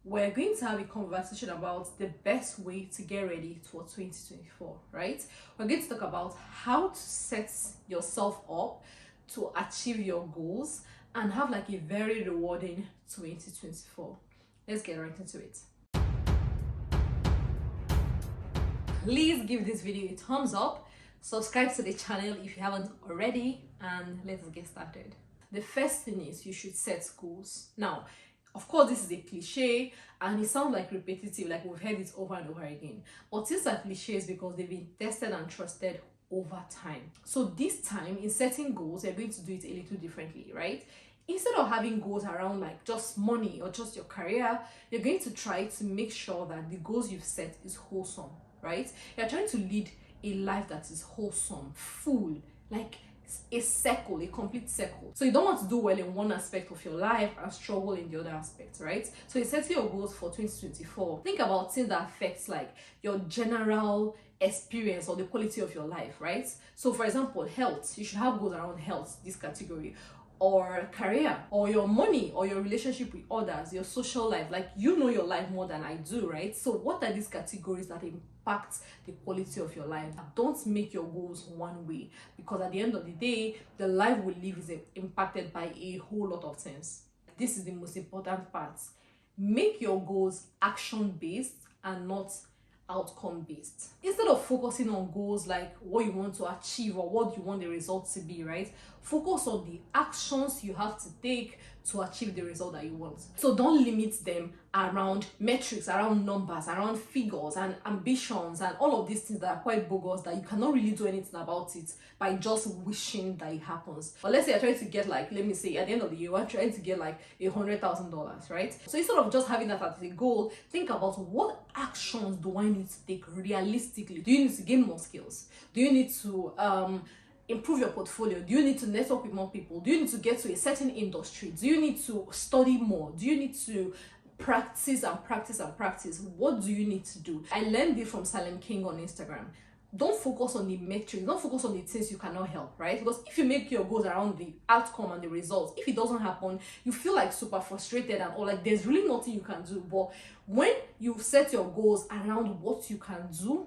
we're going to have a conversation about the best way to get ready for 2024, right? We're going to talk about how to set yourself up to achieve your goals and have like a very rewarding 2024. Let's get right into it. Please give this video a thumbs up, subscribe to the channel if you haven't already, and let's get started. The first thing is you should set goals. Now, of course, this is a cliche and it sounds like repetitive, like we've heard it over and over again. But these are cliches because they've been tested and trusted over time. So this time, in setting goals, you're going to do it a little differently, right? Instead of having goals around like just money or just your career, you're going to try to make sure that the goals you've set is wholesome, right? You're trying to lead a life that is wholesome, full, like a circle, a complete circle. So you don't want to do well in one aspect of your life and struggle in the other aspect, right? So you set your goals for 2024. Think about things that affects like your general experience or the quality of your life, right? So for example, health, you should have goals around health, this category, or career, or your money, or your relationship with others, your social life. Like, you know your life more than I do, right? So what are these categories that impact the quality of your life? Don't make your goals one way, because at the end of the day, the life we live is impacted by a whole lot of things. This is the most important part. Make your goals action-based and not outcome-based. Instead of focusing on goals like what you want to achieve or what you want the result to be, right? Focus on the actions you have to take to achieve the result that you want. So don't limit them around metrics, around numbers, around figures and ambitions and all of these things that are quite bogus, that you cannot really do anything about it by just wishing that it happens. But let's say you're trying to get like, let me say at the end of the year, you're trying to get like $100,000, right? So instead of just having that as a goal, think about what actions do I need to take realistically. Do you need to gain more skills? Do you need to improve your portfolio? Do you need to network with more people? Do you need to get to a certain industry? Do you need to study more? Do you need to practice and practice and practice? What do you need to do? I learned it from Silent King on Instagram. Don't focus on the metrics, don't focus on the things you cannot help, right? Because if you make your goals around the outcome and the results, if it doesn't happen, you feel like super frustrated and all, like there's really nothing you can do. But when you set your goals around what you can do,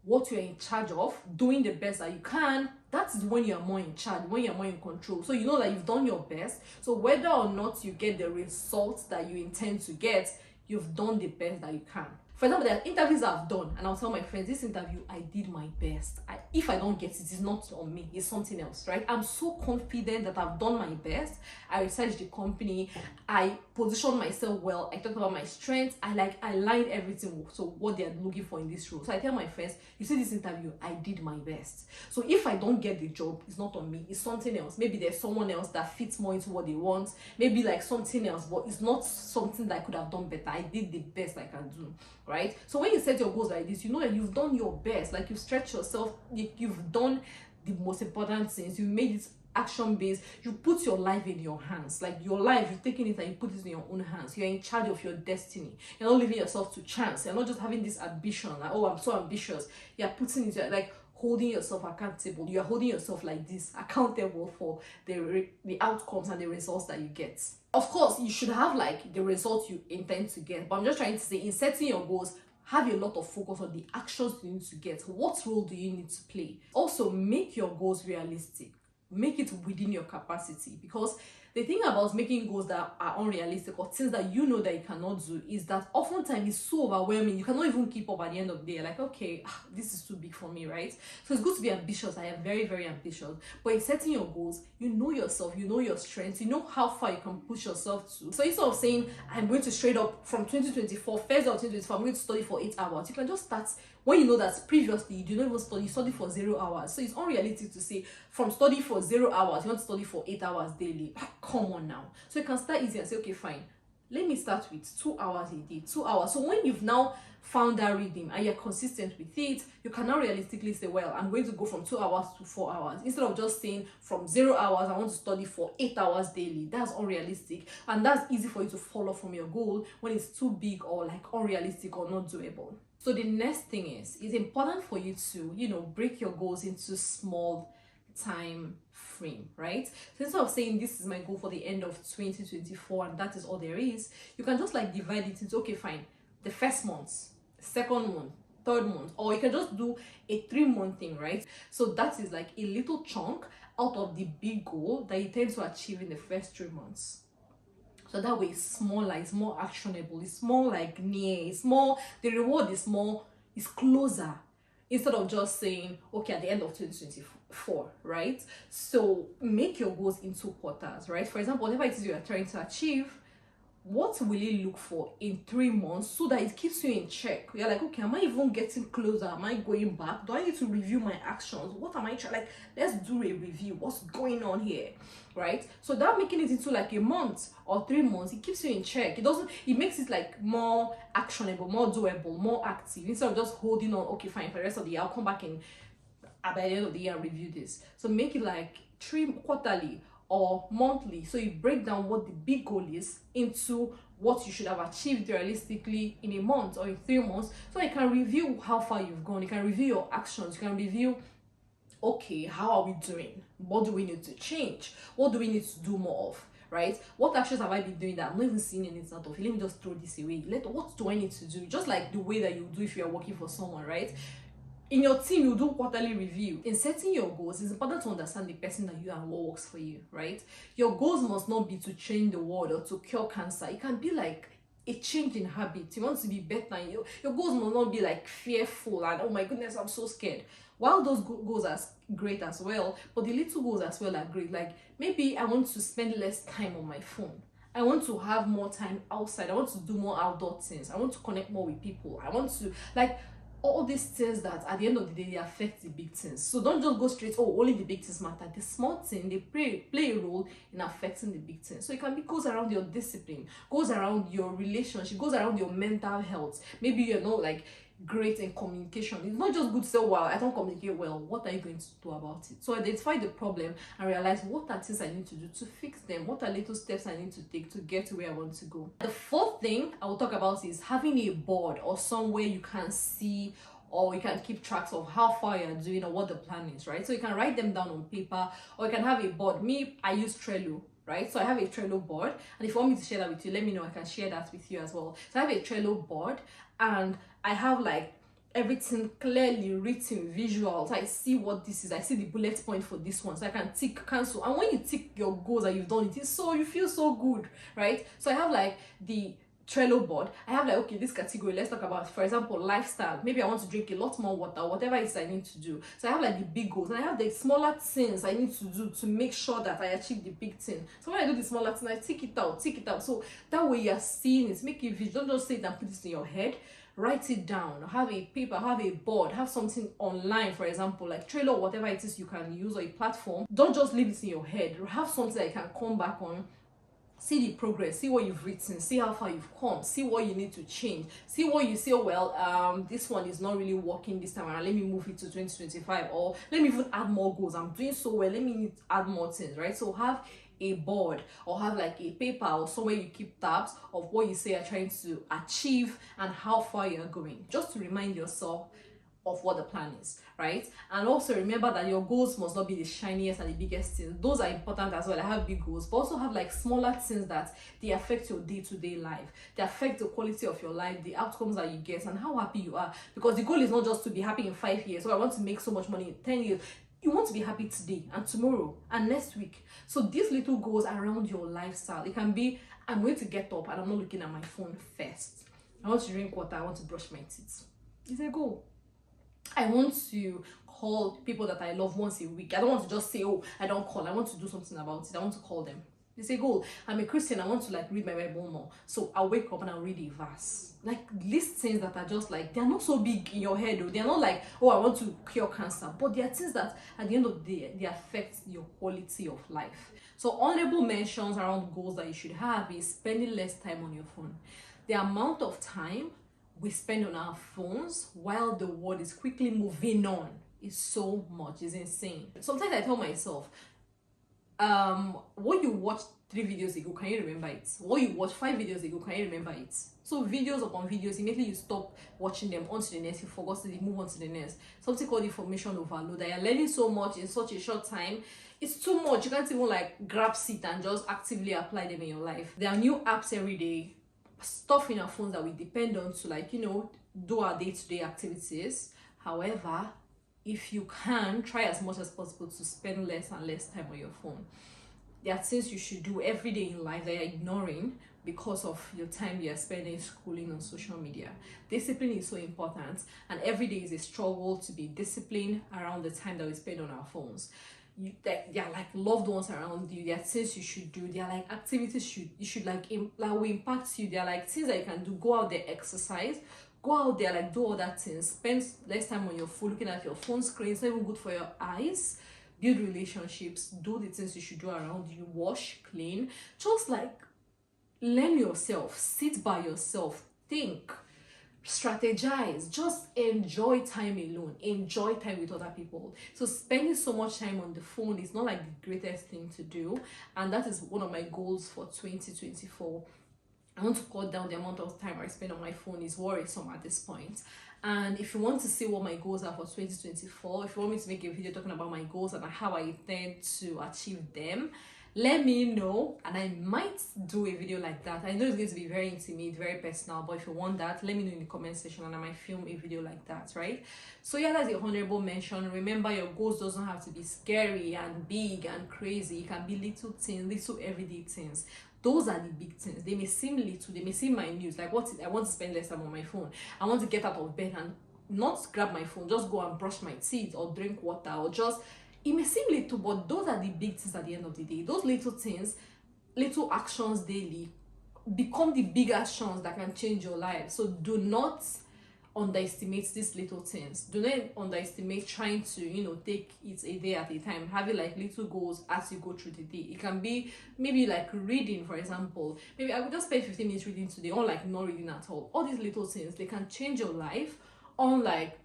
what you're in charge of, doing the best that you can, that is when you're more in charge, when you're more in control. So you know that you've done your best. So whether or not you get the results that you intend to get, you've done the best that you can. For example, there are interviews I've done and I'll tell my friends, this interview, I did my best. If I don't get it, it's not on me, it's something else, right? I'm so confident that I've done my best. I researched the company, I positioned myself well, I talked about my strengths, I lined everything, so what they're looking for in this role. So I tell my friends, you see this interview, I did my best. So if I don't get the job, it's not on me, it's something else. Maybe there's someone else that fits more into what they want, maybe like something else, but it's not something that I could have done better. I did the best I can do, right? So when you set your goals like this, you know that you've done your best, like you've stretched yourself, you've done the most important things, you made it action-based, you put your life in your hands. Like your life, you're taking it and you put it in your own hands. You're in charge of your destiny. You're not leaving yourself to chance. You're not just having this ambition, like, oh, I'm so ambitious. You're putting it like holding yourself accountable. You're holding yourself like this, accountable for the outcomes and the results that you get. Of course, you should have like the results you intend to get, but I'm just trying to say, in setting your goals, have a lot of focus on the actions you need to get. What role do you need to play? Also, make your goals realistic. Make it within your capacity, because the thing about making goals that are unrealistic or things that you know that you cannot do is that oftentimes it's so overwhelming, you cannot even keep up at the end of the day. Like, okay, this is too big for me, right? So it's good to be ambitious. I am very, very ambitious. But in setting your goals, you know yourself, you know your strengths, you know how far you can push yourself to. So instead of saying, I'm going to straight up from 2024, first of 2024, I'm going to study for 8 hours, you can just start when you know that previously you did not even study, you study for 0 hours. So it's unrealistic to say from study for 0 hours, you want to study for 8 hours daily. Come on now. So you can start easy and say, okay, fine, let me start with 2 hours a day, 2 hours. So when you've now found that rhythm and you're consistent with it, you can now realistically say, well, I'm going to go from 2 hours to 4 hours, instead of just saying from 0 hours I want to study for 8 hours daily. That's unrealistic, and that's easy for you to follow from your goal when it's too big or like unrealistic or not doable. So the next thing is, it's important for you to, break your goals into small time frame, right? So instead of saying this is my goal for the end of 2024 and that is all there is, you can just like divide it into, okay, fine, the first month, second month, third month, or you can just do a 3-month thing, right? So that is like a little chunk out of the big goal that you tend to achieve in the first 3 months. So that way it's smaller, it's more actionable, it's more like near, it's more, the reward is more, is closer, instead of just saying, okay, at the end of 2024, right? So make your goals into quarters, right? For example, whatever it is you are trying to achieve, what will you look for in 3 months so that it keeps you in check? You're like, okay, am I even getting closer? Am I going back? Do I need to review my actions? What am I trying? Like, let's do a review. What's going on here, right? So that making it into like a month or 3 months, it keeps you in check. It makes it like more actionable, more doable, more active, instead of just holding on, okay, fine, for the rest of the year, I'll come back at the end of the year and review this. So make it like quarterly or monthly, so you break down what the big goal is into what you should have achieved realistically in a month or in 3 months, so you can review how far you've gone, you can review your actions, you can review, okay, how are we doing, what do we need to change, what do we need to do more of, right? What actions have I been doing that I'm not even seeing anything out of it? Let me just throw this away. What do I need to do? Just like the way that you do if you're working for someone, right? In your team, you do quarterly review. In setting your goals, it's important to understand the person that you are and what works for you, right? Your goals must not be to change the world or to cure cancer. It can be like a change in habit. You want to be better. Your goals must not be like fearful and, oh my goodness, I'm so scared. While those goals are great as well, but the little goals as well are great. Like, maybe I want to spend less time on my phone. I want to have more time outside. I want to do more outdoor things. I want to connect more with people. I want to, like, all these things that at the end of the day they affect the big things. So don't just go straight, oh, only the big things matter. The small thing, they play a role in affecting the big things. So it can be goes around your discipline, goes around your relationship, goes around your mental health. Maybe you're not like great in communication. It's not just good to say, well, I don't communicate well. What are you going to do about it? So identify the problem and realize what are things I need to do to fix them. What are little steps I need to take to get to where I want to go. The fourth thing I will talk about is having a board or somewhere you can see or you can keep tracks of how far you're doing or what the plan is, right? So you can write them down on paper, or you can have a board. Me, I use Trello, right? So I have a Trello board, and if you want me to share that with you, let me know. I can share that with you as well. So I have a Trello board, and I have like everything clearly written, visual. So I see what this is. I see the bullet point for this one, so I can tick, cancel. And when you tick your goals that you've done, it is so, you feel so good, right? So I have like the Trello board. I have like, okay, this category, let's talk about, for example, lifestyle. Maybe I want to drink a lot more water, whatever it is I need to do. So I have like the big goals, and I have the smaller things I need to do to make sure that I achieve the big thing. So when I do the smaller thing, I tick it out. So that way you're seeing it, make it visual. Don't just say it and put it in your head. Write it down, have a paper, have a board, have something online, for example, like Trello, whatever it is you can use, or a platform. Don't just leave it in your head. Have something that you can come back on, see the progress, see what you've written, see how far you've come, see what you need to change, see what you say, well, this one is not really working this time around, let me move it to 2025, or let me even add more goals. I'm doing so well, let me add more things, right? So have a board, or have like a paper or somewhere you keep tabs of what you say you're trying to achieve and how far you're going, just to remind yourself of what the plan is, right? And also remember that your goals must not be the shiniest and the biggest things. Those are important as well. I have big goals, but also have like smaller things that they affect your day-to-day life. They affect the quality of your life, the outcomes that you get, and how happy you are. Because the goal is not just to be happy in 5 years, so I want to make so much money in 10 years. You want to be happy today and tomorrow and next week. So these little goals around your lifestyle, it can be, I'm going to get up and I'm not looking at my phone first. I want to drink water, I want to brush my teeth. It's a goal. I want to call people that I love once a week. I don't want to just say, oh, I don't call. I want to do something about it. I want to call them. It's a goal. I'm a Christian. I want to like read my Bible more. So I'll wake up and I'll read a verse. Like list things that are just like, they're not so big in your head. They're not like, oh, I want to cure cancer. But they are things that at the end of the day, they affect your quality of life. So honorable mentions around goals that you should have is spending less time on your phone. The amount of time we spend on our phones while the world is quickly moving on is so much. It's insane. Sometimes I tell myself, what you watched 3 videos ago, can you remember it? What you watched 5 videos ago, can you remember it? So videos upon videos, immediately you stop watching them, on to the next, you forgot to move on to the next. Something called information overload, that you're learning so much in such a short time. It's too much. You can't even like grab it and just actively apply them in your life. There are new apps every day, stuff in our phones that we depend on to, like, you know, do our day-to-day activities. However, if you can, try as much as possible to spend less and less time on your phone. There are things you should do every day in life that you're ignoring because of your time you're spending scrolling on social media. Discipline is so important, and every day is a struggle to be disciplined around the time that we spend on our phones. There are like loved ones around you. There are things you should do. There are like activities you should like will impact you. There are like things that you can do. Go out there, exercise. Go out there, like do all that things. Spend less time on your phone, looking at your phone screen. It's not even good for your eyes. Build relationships. Do the things you should do around you. Wash, clean. Just like learn yourself. Sit by yourself. Think. Strategize. Just enjoy time alone. Enjoy time with other people. So spending so much time on the phone is not like the greatest thing to do, and that is one of my goals for 2024. I want to cut down the amount of time I spend on my phone. Is worrisome at this point. And if you want to see what my goals are for 2024, if you want me to make a video talking about my goals and how I intend to achieve them, let me know, and I might do a video like that. I know it's going to be very intimate, very personal, but if you want that, let me know in the comment section and I might film a video like that, right? So yeah, that's a honorable mention. Remember, your goals doesn't have to be scary and big and crazy. It can be little things, little everyday things. Those are the big things. They may seem little, they may seem minute, like I want to spend less time on my phone. I want to get out of bed and not grab my phone, just go and brush my teeth or drink water, or just, it may seem little, but those are the big things at the end of the day. Those little things, little actions daily, become the big actions that can change your life. So do not underestimate these little things. Do not underestimate trying to, you know, take it a day at a time, having like little goals as you go through the day. It can be maybe like reading, for example. Maybe I would just spend 15 minutes reading today, or like not reading at all. All these little things, they can change your life, unlike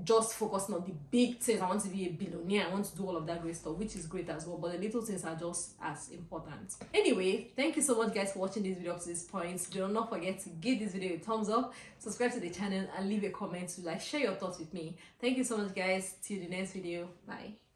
just focusing on the big things. I want to be a billionaire, I want to do all of that great stuff, which is great as well, but the little things are just as important. Anyway, thank you so much guys for watching this video up to this point. Do not forget to give this video a thumbs up, subscribe to the channel, and leave a comment to like share your thoughts with me. Thank you so much guys. Till the next video. Bye.